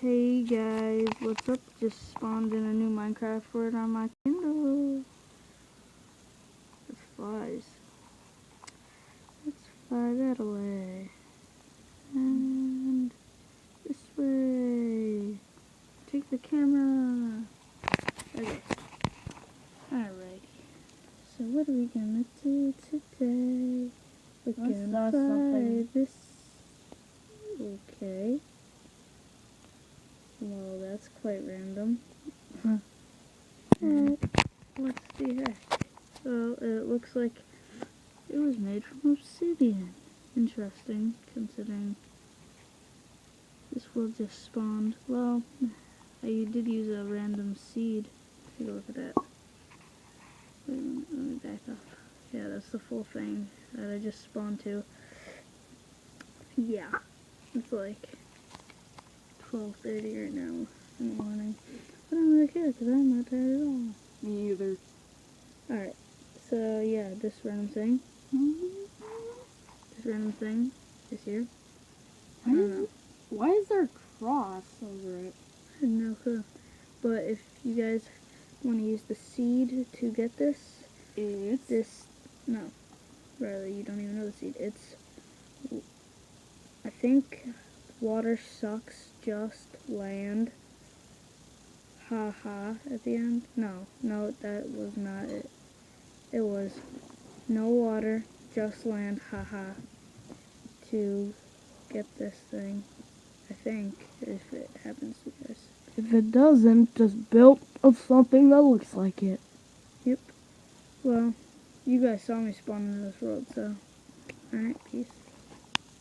Hey guys, what's up? Just spawned in a new Minecraft word on my Kindle. It's flies. Let's fly that away. And this way. Take the camera. Okay. Alright. So what are we gonna do today? We're gonna fly this. Okay. Well, that's quite random. Let's see here. So, it looks like it was made from obsidian. Interesting, considering this world just spawned. Well, I did use a random seed. Take a look at that. Wait a minute, let me back up. Yeah, that's the full thing that I just spawned to. Yeah, it's like 12:30 right now in the morning. I don't really care because I'm not tired at all. Me either. Alright, so yeah, this random thing is here. Why is there a cross over it? I have no clue. But if you guys want to use the seed to get this, no, rather you don't even know the seed. It's, I think, water sucks, just land. Ha at the end. No, that was not it. It was no water, just land. Ha to get this thing. I think, if it happens to you guys. If it doesn't, just build of something that looks like it. Yep. Well, you guys saw me spawn in this world, so alright, peace.